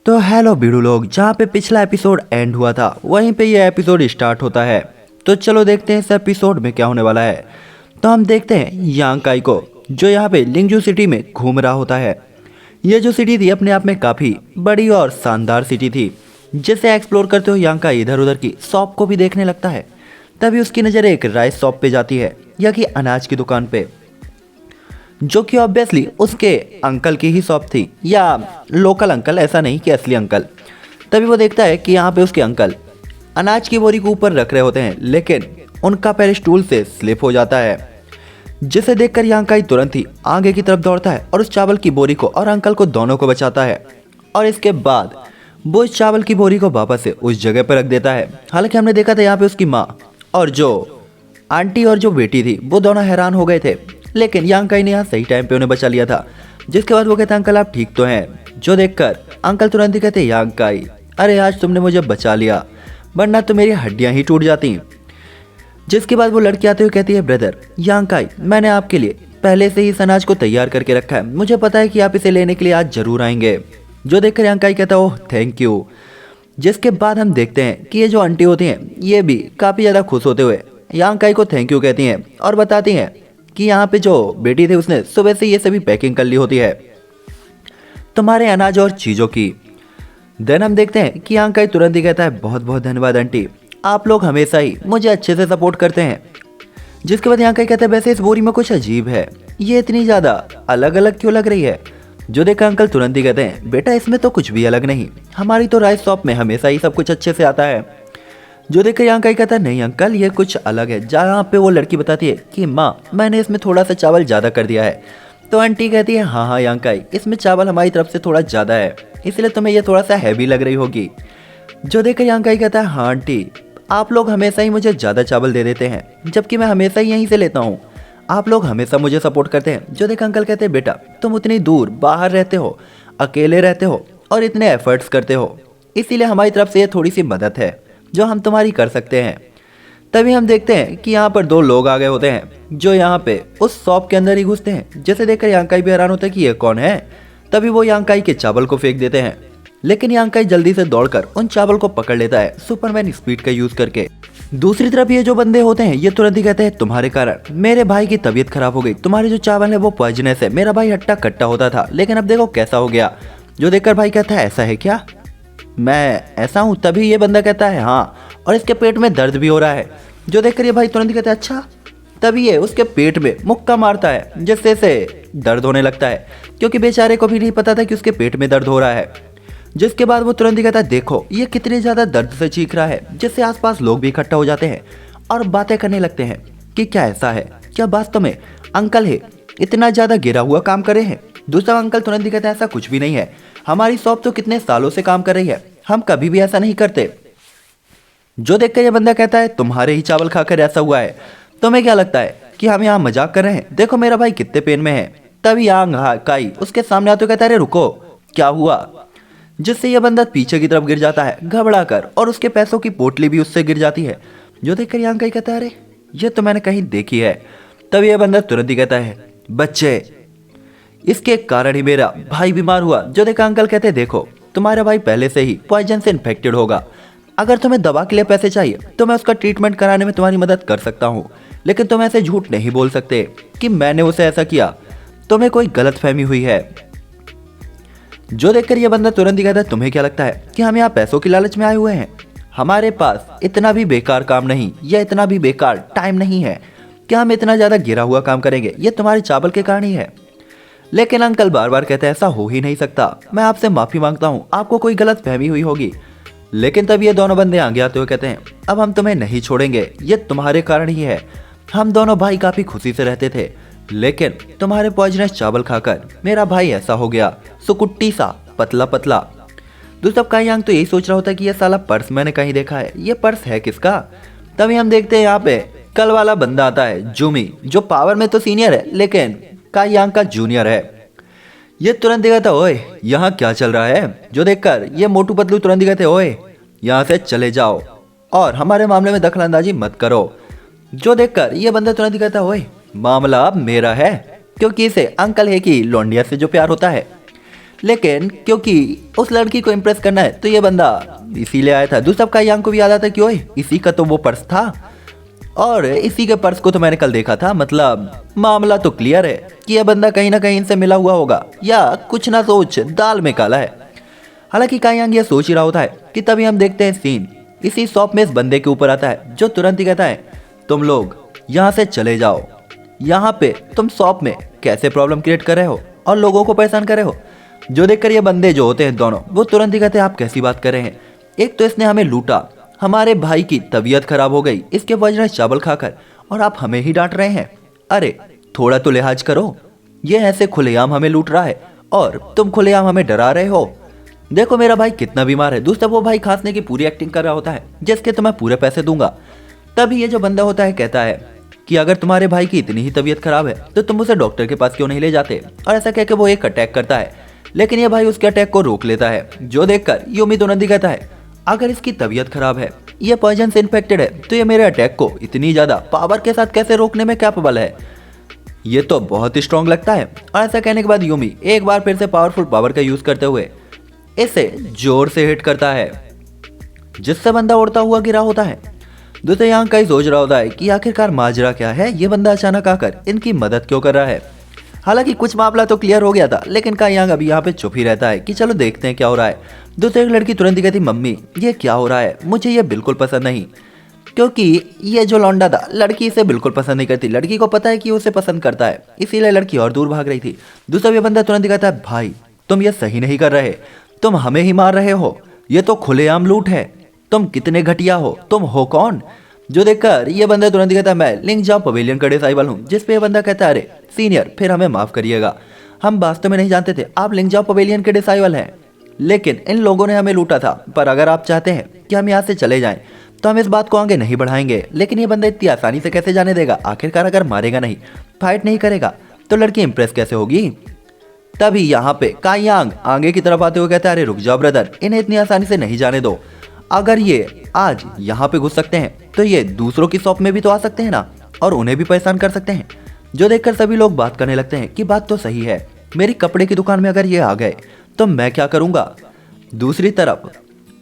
तो हेलो बीड़ू लोग, जहाँ पे पिछला एपिसोड एंड हुआ था वहीं पे ये एपिसोड स्टार्ट होता है। तो चलो देखते हैं इस एपिसोड में क्या होने वाला है। तो हम देखते हैं यांग काई को, जो यहाँ पे लिंगजू सिटी में घूम रहा होता है। ये जो सिटी थी अपने आप में काफ़ी बड़ी और शानदार सिटी थी, जिसे एक्सप्लोर करते हुए यांग काई इधर उधर की शॉप को भी देखने लगता है। तभी उसकी नज़र एक राइस शॉप पे जाती है, या कि अनाज की दुकान पे, जो कि ऑब्वियसली उसके अंकल की ही शॉप थी, या लोकल अंकल, ऐसा नहीं कि असली अंकल। तभी वो देखता है कि यहाँ पे उसके अंकल अनाज की बोरी को ऊपर रख रहे होते हैं, लेकिन उनका पैर स्टूल से स्लिप हो जाता है, जिसे देखकर यांग काई तुरंत ही आगे की तरफ दौड़ता है और उस चावल की बोरी को और अंकल को दोनों को बचाता है। और इसके बाद वो इस चावल की बोरी को वापस से उस जगह पर रख देता है। हालांकि हमने देखा था यहाँ पे उसकी माँ और जो आंटी और जो बेटी थी वो दोनों हैरान हो गए थे, लेकिन यांग काई ने यहाँ सही टाइम पे उन्हें बचा लिया था। जिसके बाद वो कहते हैं अंकल आप ठीक तो हैं, जो देखकर अंकल तुरंत ही कहते हैं यांग काई, अरे आज तुमने मुझे बचा लिया, वरना तो मेरी हड्डियाँ ही टूट जाती। जिसके बाद वो लड़की आते हुए कहती है ब्रदर यांग काई, मैंने आपके लिए पहले से ही इस अनाज को तैयार करके रखा है, मुझे पता है कि आप इसे लेने के लिए आज जरूर आएंगे। जो देखकर यांग काई कहता है ओह थैंक यू। जिसके बाद हम देखते हैं कि ये जो आंटी होती हैं ये भी काफ़ी ज़्यादा खुश होते हुए यांग काई को थैंक यू कहती हैं और बताती हैं कि यहाँ पे जो बेटी थी उसने सुबह से ये सभी पैकिंग कर ली होती है तुम्हारे अनाज और चीज़ों की। देन हम देखते हैं कि यांग काई तुरंत ही कहता है बहुत बहुत धन्यवाद आंटी, आप लोग हमेशा ही मुझे अच्छे से सपोर्ट करते हैं। जिसके बाद यांग काई कहता है वैसे इस बोरी में कुछ अजीब है, ये इतनी ज़्यादा अलग अलग क्यों लग रही है। जो देखा अंकल तुरंत ही कहते हैं बेटा इसमें तो कुछ भी अलग नहीं, हमारी तो राइस शॉप में हमेशा ही सब कुछ अच्छे से आता है। जो देखकर यांग काई कहता है नहीं अंकल ये कुछ अलग है। जहाँ पे वो लड़की बताती है कि माँ मैंने इसमें थोड़ा सा चावल ज़्यादा कर दिया है, तो आंटी कहती है हाँ हाँ यांग काई इसमें चावल हमारी तरफ से थोड़ा ज़्यादा है, इसलिए तुम्हें ये थोड़ा सा हैवी लग रही होगी। जो देखकर यांग काई कहता है हाँ आंटी आप लोग हमेशा ही मुझे ज़्यादा चावल दे देते हैं, जबकि मैं हमेशा ही यहीं से लेता हूँ, आप लोग हमेशा मुझे सपोर्ट करते हैं। जो देखा अंकल कहते हैं बेटा तुम उतनी दूर बाहर रहते हो, अकेले रहते हो और इतने एफर्ट्स करते हो, इसीलिए हमारी तरफ से ये थोड़ी सी मदद है जो हम तुम्हारी कर सकते हैं। तभी हम देखते हैं कि यहाँ पर दो लोग आ गए होते हैं जो यहाँ पे उस शॉप के अंदर ही घुसते हैं, जिसे देखकर यांग काई भी हैरान होता है कि ये कौन है। तभी वो यांग काई के चावल को फेंक देते हैं, लेकिन यांग काई जल्दी से दौड़कर उन चावल को पकड़ लेता है सुपरमैन स्पीड का यूज करके। दूसरी तरफ ये जो बंदे होते हैं ये तुरंत ही कहते हैं तुम्हारे कारण मेरे भाई की तबीयत खराब हो गई, तुम्हारे जो चावल है वो पॉइजनस है, मेरा भाई हट्टा कट्टा होता था लेकिन अब देखो कैसा हो गया। जो देखकर भाई कहता है ऐसा है क्या, मैं ऐसा हूँ। तभी ये बंदा कहता है हाँ, और इसके पेट में दर्द भी हो रहा है। जो देखकर ये भाई तुरंत ही कहता है अच्छा। तभी ये उसके पेट में मुक्का मारता है, जिससे इसे दर्द होने लगता है, क्योंकि बेचारे को भी नहीं पता था कि उसके पेट में दर्द हो रहा है। जिसके बाद वो तुरंत ही कहता है देखो ये कितनी ज़्यादा दर्द से चीख रहा है, जिससे आसपास लोग भी इकट्ठा हो जाते हैं और बातें करने लगते हैं कि क्या ऐसा है, क्या वास्तव में अंकल है इतना ज़्यादा गिरा हुआ काम करे हैं। दूसरा अंकल तुरंत ही कहता है ऐसा कुछ भी नहीं है, हमारी शॉप तो कितने सालों से काम कर रही है, हम कभी भी ऐसा नहीं करते। जो देखकर ये बंदा कहता है तुम्हारे ही चावल खाकर ऐसा हुआ है, तुम्हें क्या लगता है कि हम यहाँ मजाक कर रहे हैं, देखो मेरा भाई कितने पेन में है। तभी यांग काई उसके सामने आते कहता है अरे रुको क्या हुआ, जिससे यह बंदा पीछे की तरफ गिर जाता है घबरा कर, और उसके पैसों की पोटली भी उससे गिर जाती है। जो देखकर यांग काई कहता है अरे ये तो मैंने कहीं देखी है। तभी यह बंदा तुरंत ही कहता है बच्चे इसके कारण ही मेरा भाई बीमार हुआ। जो देखा अंकल कहते हैं देखो तुम्हारा भाई पहले से ही पॉइजन से इन्फेक्टेड होगा, अगर तुम्हें दवा के लिए पैसे चाहिए तो मैं उसका ट्रीटमेंट कराने में तुम्हारी मदद कर सकता हूँ, लेकिन तुम ऐसे झूठ नहीं बोल सकते कि मैंने उसे ऐसा किया, तुम्हें कोई गलतफहमी हुई है। जो देखकर यह बंदा तुरंत ही कहता है तुम्हें क्या लगता है कि हम यहाँ पैसों की लालच में आए हुए हैं, हमारे पास इतना भी बेकार काम नहीं या इतना भी बेकार टाइम नहीं है कि हम इतना ज़्यादा गिरा हुआ काम करेंगे, ये तुम्हारे चावल के कारण ही है। लेकिन अंकल बार बार कहते हैं ऐसा हो ही नहीं सकता, मैं आपसे माफ़ी मांगता हूँ, आपको कोई गलत फहमी हुई होगी। लेकिन तब ये दोनों बंदे आगे आते हुए कहते हैं अब हम तुम्हें नहीं छोड़ेंगे, ये तुम्हारे कारण ही है, हम दोनों भाई काफ़ी खुशी से रहते थे, लेकिन तुम्हारे पॉइजनस चावल खाकर मेरा भाई ऐसा हो गया, सुकुट्टी सा पतला पतला। दूसरा कायांग तो यही सोच रहा होता है कि ये साला पर्स मैंने कहीं देखा है, ये पर्स है किसका। तभी हम देखते हैं यहाँ पे कल वाला बंदा आता है जूमी, जो पावर में तो सीनियर है लेकिन कायांग का जूनियर है। ये तुरंत देखा था ओए यहाँ क्या चल रहा है। जो देखकर ये मोटू पतलू तुरंत ही कहते ओए यहाँ से चले जाओ और हमारे मामले में दखलंदाजी मत करो। जो देखकर ये बंदा तुरंत ही कहता ओए मामला अब मेरा है, क्योंकि इसे अंकल है कि लौंडिया से जो प्यार होता है। लेकिन क्योंकि उस लड़की को इम्प्रेस करना है तो ये बंदा इसीलिए आया था। दूसरा कायांग को भी याद आता है कि ओए इसी का तो वो पर्स था और इसी के पर्स को तो मैंने कल देखा था। मतलब मामला तो क्लियर है कि यह बंदा कहीं ना कहीं इनसे मिला हुआ होगा या कुछ ना सोच दाल में काला है। हालांकि कायांग ये सोच ही रहा होता है कि तभी हम देखते हैं सीन इसी शॉप में इस बंदे के ऊपर आता है जो तुरंत ही कहता है तुम लोग यहाँ से चले जाओ, यहाँ पे तुम शॉप में कैसे प्रॉब्लम क्रिएट कर रहे हो और लोगों को परेशान कर रहे हो। जो देखकर ये बंदे जो होते हैं दोनों वो तुरंत ही कहते हैं आप कैसी बात कर रहे हैं, एक तो इसने हमें लूटा, हमारे भाई की तबीयत खराब हो गई इसके वजह से चावल खाकर और आप हमें ही डांट रहे हैं। अरे थोड़ा तो लिहाज करो, ये ऐसे खुलेआम हमें लूट रहा है और तुम खुलेआम हमें डरा रहे हो। देखो मेरा भाई कितना बीमार है। दूसरा वो भाई खांसने की पूरी एक्टिंग कर रहा होता है जिसके तो मैं पूरे पैसे दूंगा। तभी ये जो बंदा होता है कहता है कि अगर तुम्हारे भाई की इतनी ही तबीयत खराब है तो तुम उसे डॉक्टर के पास क्यों नहीं ले जाते। और ऐसा कह के वो एक अटैक करता है लेकिन ये भाई उसके अटैक को रोक लेता है। जो देखकर यूमी तुरंत कहता है अगर इसकी तबीयत खराब है, ये पॉइजन से इन्फेक्टेड है तो ये मेरे अटैक को इतनी ज्यादा पावर के साथ कैसे रोकने में कैपेबल है, ये तो बहुत ही स्ट्रॉन्ग लगता है। और ऐसा कहने के बाद यूमी एक बार फिर से पावरफुल पावर का यूज करते हुए इसे जोर से हिट करता है जिससे बंदा उड़ता हुआ गिरा होता है। दूसरे यहाँ कई सोच रहा होता है कि आखिरकार माजरा क्या है, ये बंदा अचानक आकर इनकी मदद क्यों कर रहा है। हालांकि कुछ मामला तो क्लियर हो गया था लेकिन कायांग अभी यहाँ पे चुप ही रहता है कि चलो देखते हैं क्या हो रहा है। दूसरी एक लड़की तुरंत ही कहती मम्मी ये क्या हो रहा है, मुझे ये बिल्कुल पसंद नहीं, क्योंकि ये जो लौंडा था लड़की इसे बिल्कुल पसंद नहीं करती। लड़की को पता है कि उसे पसंद करता है इसीलिए लड़की और दूर भाग रही थी। दूसरा ये बंदा तुरंत ही कहता है भाई तुम ये सही नहीं कर रहे, तुम हमें ही मार रहे हो, ये तो खुलेआम लूट है, तुम कितने घटिया हो, तुम हो कौन। जो देखकर ये बंदा तुरंत कहता है मैं लिंग जाओ पवेलियन का डिसाइबल हूँ। जिस पे ये बंदा कहता है अरे सीनियर फिर हमें माफ करिएगा, हम वास्तव में नहीं जानते थे आप लिंग जाओ पवेलियन के डिसाइबल हैं, लेकिन इन लोगों ने हमें लूटा था। पर अगर आप चाहते हैं कि हम यहाँ से चले जाएं तो हम इस बात को आगे नहीं बढ़ाएंगे। लेकिन ये बंदा इतनी आसानी से कैसे जाने देगा, आखिरकार अगर मारेगा नहीं, फाइट नहीं करेगा तो लड़की इंप्रेस कैसे होगी। तभी यहाँ पे कायांग आगे की तरफ आते हुए कहता है अरे रुक जाओ ब्रदर, इन्हें इतनी आसानी से नहीं जाने दो। अगर ये आज यहाँ पे घुस सकते हैं तो ये दूसरों की शॉप में भी तो आ सकते हैं ना और उन्हें भी परेशान कर सकते हैं। जो देखकर सभी लोग बात करने लगते हैं कि बात तो सही है, मेरी कपड़े की दुकान में अगर ये आ गए तो मैं क्या करूंगा। दूसरी तरफ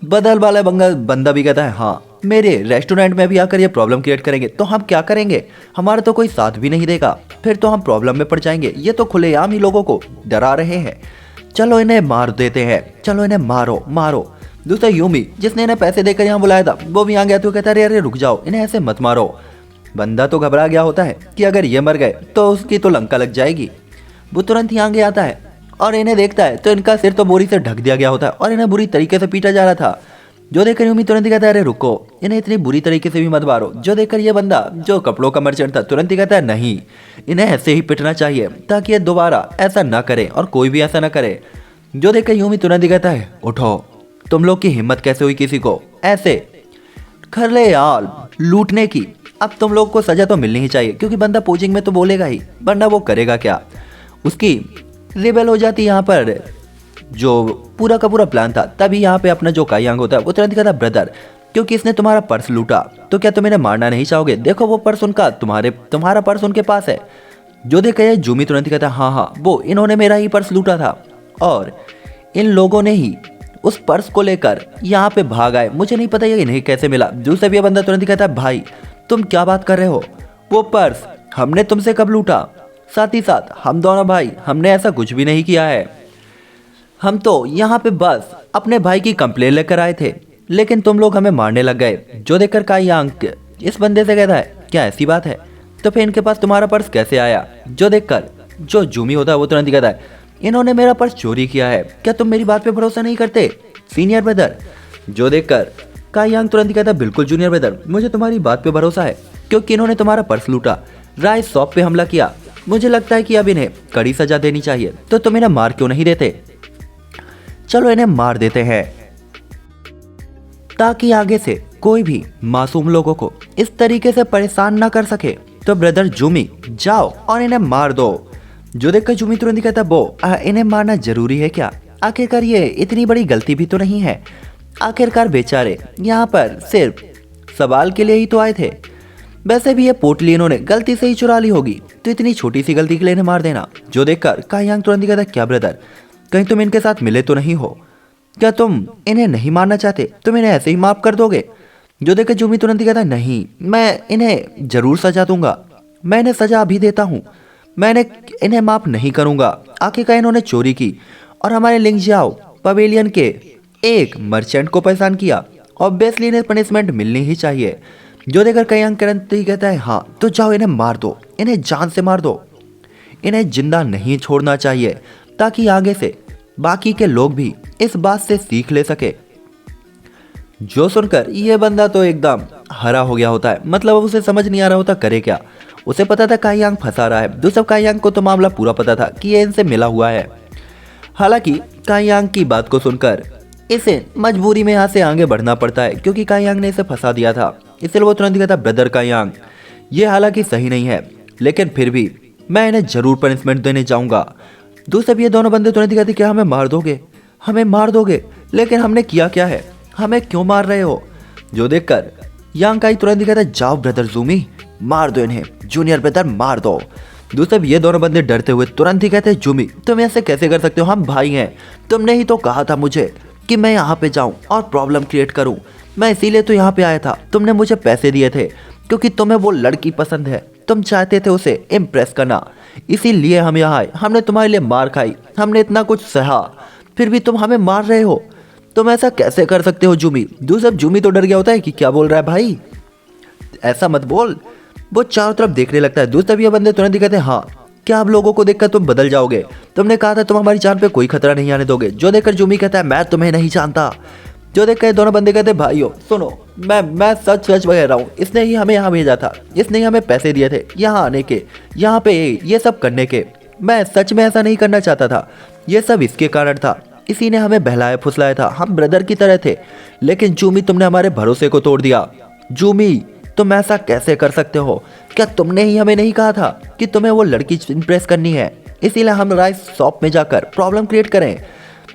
बदल वाला बंदा भी कहता है हाँ मेरे रेस्टोरेंट में भी आकर ये प्रॉब्लम क्रिएट करेंगे तो हम क्या करेंगे, हमारा तो कोई साथ भी नहीं देगा, फिर तो हम प्रॉब्लम में पड़ जाएंगे। ये तो खुलेआम ही लोगों को डरा रहे हैं, चलो इन्हें मार देते हैं, चलो इन्हें मारो मारो। दूसरा यूमी जिसने इन्हें पैसे देकर यहाँ बुलाया था वो भी आ गया तो कहता है अरे रुक जाओ, इन्हें ऐसे मत मारो। बंदा तो घबरा गया होता है कि अगर ये मर गए तो उसकी तो लंका लग जाएगी। वो तुरंत ही आगे आता है और इन्हें देखता है तो इनका सिर तो बोरी से ढक दिया गया होता है और इन्हें बुरी तरीके से पीटा जा रहा था। जो देखकर यूमी तुरंत ही कहता है अरे रुको, इन्हें इतनी बुरी तरीके से भी मत मारो। जो देखकर ये बंदा जो कपड़ों का मर्चेंट था तुरंत ही कहता है नहीं, इन्हें ऐसे ही पिटना चाहिए ताकि ये दोबारा ऐसा ना करे और कोई भी ऐसा ना करे। जो देखकर यूमी तुरंत ही कहता है उठो, तुम लोग की हिम्मत कैसे हुई किसी को ऐसे खलेआम लूटने की, अब तुम लोग को सजा तो मिलनी ही चाहिए क्योंकि बंदा पोजिंग में तो बोलेगा ही, वरना वो करेगा क्या। उसकी रिबेल हो जाती यहाँ पर जो पूरा का पूरा प्लान था। तभी यहाँ पे अपना जो कायांग होता है वो तुरंत कहता ब्रदर क्योंकि इसने तुम्हारा पर्स लूटा तो क्या तुम इन्हें मारना नहीं चाहोगे, देखो वो पर्स उनका तुम्हारा पर्स उनके पास है। जो देखा जूमी तुरंत कहता है हाँ वो इन्होंने मेरा ही पर्स लूटा था और इन लोगों ने ही उस पर्स को लेकर यहाँ पे भाग आए, मुझे नहीं पता ये इन्हें कैसे मिला। दूसरा भी बंदा तुरंत कहता है भाई तुम क्या बात कर रहे हो, वो पर्स हमने तुमसे कब लूटा, साथ ही साथ हम दोनों भाई हमने ऐसा कुछ भी नहीं किया है, हम तो यहाँ पे बस अपने भाई की कंप्लेन लेकर आए थे, लेकिन तुम लोग हमें मारने लग गए। जो देखकर कायांग इस बंदे से कहता है क्या ऐसी बात है, तो फिर इनके पास तुम्हारा पर्स कैसे आया। जो देखकर जो जूमी होता है वो तुरंत कहता है इन्होंने मेरा पर्स चोरी किया है, क्या तुम मेरी बात पे भरोसा नहीं करते सीनियर ब्रदर। जो देखकर कायांग तुरंत कहता है बिल्कुल जूनियर ब्रदर, मुझे तुम्हारी बात पे भरोसा है क्योंकि इन्होंने तुम्हारा पर्स लूटा, राइस शॉप पे हमला किया, मुझे लगता है कि अब इन्हें कड़ी सजा देनी चाहिए, तो तुम इन्हें मार क्यों नहीं देते। चलो इन्हें मार देते हैं ताकि आगे से कोई भी मासूम लोगों को इस तरीके से परेशान ना कर सके। तो ब्रदर जूमी जाओ और इन्हें मार दो। जो देखकर जूमी तुरंत कहता वो इन्हें मारना जरूरी है क्या, आखिरकार ये इतनी बड़ी गलती भी तो नहीं है, आखिरकार बेचारे यहाँ पर सिर्फ सवाल के लिए ही तो आए थे, वैसे भी ये पोटली इन्होंने गलती से ही चुरा ली होगी, तो इतनी छोटी सी गलती के लिए इन्हें मार देना। जो देखकर कायांग तुरंत कहता क्या ब्रदर कहीं तुम इनके साथ मिले तो नहीं हो? क्या तुम इन्हें नहीं मारना चाहते? तुम इन्हें ऐसे ही माफ कर दोगे? जो देखे जूमी तुरंत ही कहता है, नहीं, मैं इन्हें जरूर सजा दूंगा, मैं इन्हें सजा अभी देता हूँ, मैं इन्हें माफ नहीं करूंगा। आखिरकार इन्होंने चोरी की और हमारे लिंगजियाओ पवेलियन के एक मर्चेंट को परेशान किया, ऑब्वियसली इन्हें पनिशमेंट मिलनी ही चाहिए। जो देखकर कयांग तुरंत ही कहता है, हाँ तो जाओ इन्हें मार दो, इन्हें जान से मार दो, इन्हें जिंदा नहीं छोड़ना चाहिए, ताकि आगे से बाकी के लोग भी इस बात से सीख ले सके। जो सुनकर ये बंदा तो एकदम हरा हो गया होता है, मतलब अब उसे समझ नहीं आ रहा होता करे क्या। उसे पता था कायांग फंसा रहा है, दूसरा कायांग को तो मामला पूरा पता था कि ये इनसे मिला हुआ है। हालांकि कायांग की बात को सुनकर इसे मजबूरी में यहाँ से आगे बढ़ना पड़ता है, क्योंकि कायांग ने इसे फंसा दिया था। इसलिए वो तुरंत कहता, ब्रदर कायांग, ये हालांकि सही नहीं है, लेकिन फिर भी मैं इन्हें जरूर पनिशमेंट देने जाऊंगा। दूसरे ये दोनों बंदे तुरंत कहते, क्या हमें मार दोगे? हमें मार दोगे? लेकिन हमने किया क्या है? हमें क्यों मार रहे हो? जो देखकर यांग काई तुरंत कहता है, जाओ ब्रदर जूमी, मार दो इन्हें, जूनियर ब्रदर मार दो। दूसरे ये दोनों बंदे डरते हुए तुरंत ही कहते हैं, जूमी तुम ऐसे कैसे कर सकते हो, हम भाई हैं, तुमने ही तो कहा था मुझे कि मैं यहाँ पे जाऊँ और प्रॉब्लम क्रिएट करूँ, मैं इसीलिए तो यहाँ पे आया था। तुमने मुझे पैसे दिए थे क्योंकि तुम्हें वो लड़की पसंद है, तुम चाहते थे उसे इम्प्रेस करना, इसीलिए हम यहाँ आए। हमने तुम्हारे लिए मार खाई, हमने इतना कुछ सहा, फिर भी तुम हमें मार रहे हो, तुम ऐसा कैसे कर सकते हो जूमी? दूसरा जूमी तो डर गया होता है कि क्या बोल रहा है भाई, ऐसा मत बोल। वो चारों तरफ देखने लगता है। दूसरा ये बंदे तुरंत ही कहते हैं, हाँ क्या आप लोगों को देखकर तुम बदल जाओगे? तुमने कहा था तुम हमारी जान पे कोई खतरा नहीं आने दोगे। जो देखकर जूमी कहता है, मैं तुम्हें नहीं जानता। जो देखकर दोनों बंदे कहते हैं, भाइयों सुनो, मैं सच सच कह रहा हूँ, इसने ही हमें यहाँ भेजा था, इसने ही हमें पैसे दिए थे यहाँ आने के, यहाँ पे ये सब करने के। मैं सच में ऐसा नहीं करना चाहता था, ये सब इसके कारण था, इसी ने हमें बहलाया फुसलाया था, हम ब्रदर की तरह थे। लेकिन जूमी तुमने हमारे भरोसे को तोड़ दिया। जूमी तुम ऐसा कैसे कर सकते हो? क्या तुमने ही हमें नहीं कहा था कि तुम्हें वो लड़की इम्प्रेस करनी है, इसीलिए हम राइस शॉप में जाकर प्रॉब्लम क्रिएट करें?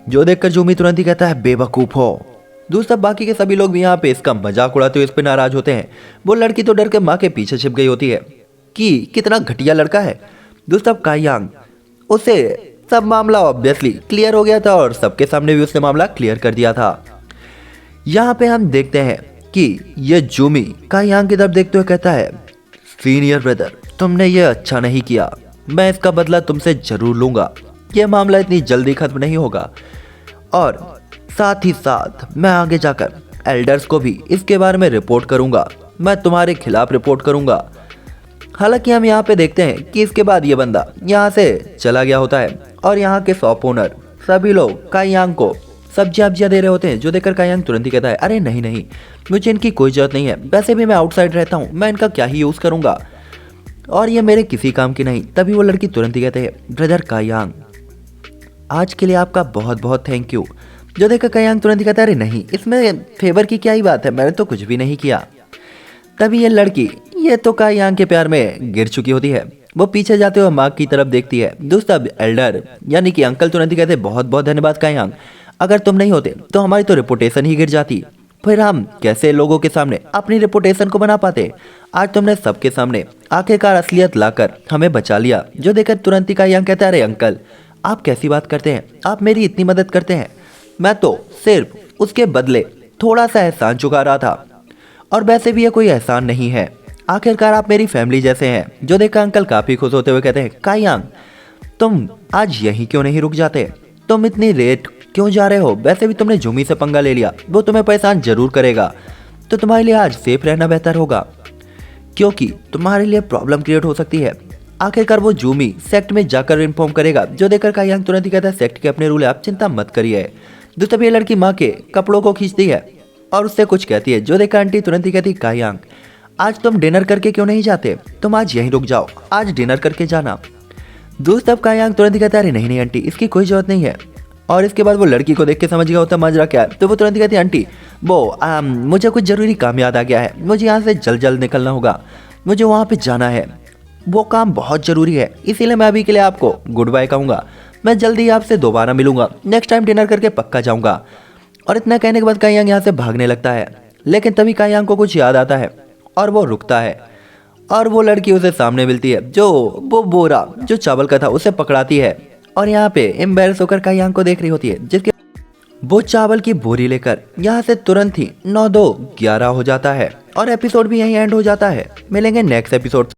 जो देखकर जूमी तुरंत ही कहता है, बेवकूफ हो। दूसरा बाकी के सभी लोग भी यहाँ पे इसका मजाक उड़ाते हुए इस पे नाराज होते हैं। वो लड़की तो डर के माँ के पीछे छिप गई होती है कि कितना घटिया लड़का है। दूसरा कायांग, उसे सब मामला ऑब्वियसली क्लियर हो गया था और सबके सामने भी उसने मामला क्लियर कर दिया था। यहाँ पे हम देखते हैं कि ये जूमी कायांग की तरफ देखते हुए कहता है, सीनियर ब्रदर तुमने ये अच्छा नहीं किया, मैं इसका बदला तुमसे जरूर लूंगा, ये मामला इतनी जल्दी खत्म नहीं होगा, और साथ ही साथ मैं आगे जाकर एल्डर्स को भी इसके बारे में रिपोर्ट करूंगा, मैं तुम्हारे खिलाफ रिपोर्ट करूंगा। हालांकि हम यहाँ पे देखते हैं कि इसके बाद ये बंदा यहाँ से चला गया होता है और यहाँ के शॉप ओनर सभी लोग कायांग को सब्जियां दे रहे होते हैं। जो देखकर कायांग तुरंत ही कहता है, अरे नहीं नहीं, मुझे इनकी कोई जरूरत नहीं है, वैसे भी मैं आउटसाइड रहता हूँ, मैं इनका क्या ही यूज़ करूँगा और ये मेरे किसी काम की नहीं। तभी वो लड़की तुरंत ही कहते हैं, ब्रदर कायांग आज के लिए आपका बहुत बहुत थैंक यू। जो देखकर कायांग तुरंत ही कहता है, अरे नहीं, इसमें फेवर की क्या ही बात है, मैंने तो कुछ भी नहीं किया। तभी ये लड़की ये तो कायांग के प्यार में गिर चुकी होती है। वो पीछे जाते हुए माँ की तरफ देखती है। दूसरा एल्डर यानी कि अंकल तुरंत ही कहते हैं, बहुत बहुत धन्यवाद कायांग, अगर तुम नहीं होते तो हमारी तो रेपुटेशन ही गिर जाती, फिर हम कैसे लोगों के सामने अपनी रेपुटेशन को बना पाते। आज तुमने सबके सामने आखिरकार असलियत लाकर हमें बचा लिया। जो देखकर तुरंत ही कायांग कहता है, अरे अंकल आप कैसी बात करते हैं, आप मेरी इतनी मदद करते हैं, मैं तो सिर्फ उसके बदले थोड़ा सा एहसान चुका रहा था, और वैसे भी ये कोई एहसान नहीं है, आखिरकार आप मेरी फैमिली जैसे हैं। जो देखकर अंकल काफी खुश होते हुए कहते हैं, कायांग तुम आज यहीं क्यों नहीं रुक जाते, तुम इतनी लेट क्यों जा रहे हो? वैसे भी तुमने जूमी से पंगा ले लिया, वो तुम्हें परेशान जरूर करेगा, तो तुम्हारे लिए आज सेफ रहना बेहतर होगा, क्योंकि तुम्हारे लिए प्रॉब्लम क्रिएट हो सकती है। आखिरकार वो जूमी सेक्ट में जाकर इन्फॉर्म करेगा। जो देखकर कायांग तुरंत ही कहता है, सेक्ट के अपने रूल है, आप चिंता मत करिए। जो तभी ये लड़की माँ के कपड़ों को खींचती है और उससे कुछ कहती है। जो देखकर आंटी तुरंत ही कहती, कायांग आज तुम डिनर करके क्यों नहीं जाते, तुम आज यहीं रुक जाओ, आज डिनर करके जाना। दोस्त अब कायांग तुरंत ही कहता है, अरे नहीं नहीं आंटी, इसकी कोई जरूरत नहीं है। और इसके बाद वो लड़की को देख के समझ गया होता माजरा क्या है, तो वो तुरंत ही कहती है, आंटी वो मुझे कुछ जरूरी काम याद आ गया है, मुझे यहाँ से जल्द जल्द निकलना होगा, मुझे वहाँ पे जाना है, वो काम बहुत ज़रूरी है, इसीलिए मैं अभी के लिए आपको गुड बाय कहूँगा, मैं जल्दी ही आपसे दोबारा मिलूंगा, नेक्स्ट टाइम डिनर करके पक्का जाऊँगा। और इतना कहने के बाद कायांग यहाँ से भागने लगता है, लेकिन तभी कायांग को कुछ याद आता है और वो रुकता है और वो लड़की उसे सामने मिलती है, जो वो बोरा जो चावल का था उसे पकड़ाती है और यहाँ पे एम्बेरस होकर कायांग को देख रही होती है, जिसके वो चावल की बोरी लेकर यहाँ से तुरंत ही 9-2-11 हो जाता है और एपिसोड भी यहीं एंड हो जाता है। मिलेंगे नेक्स्ट एपिसोड।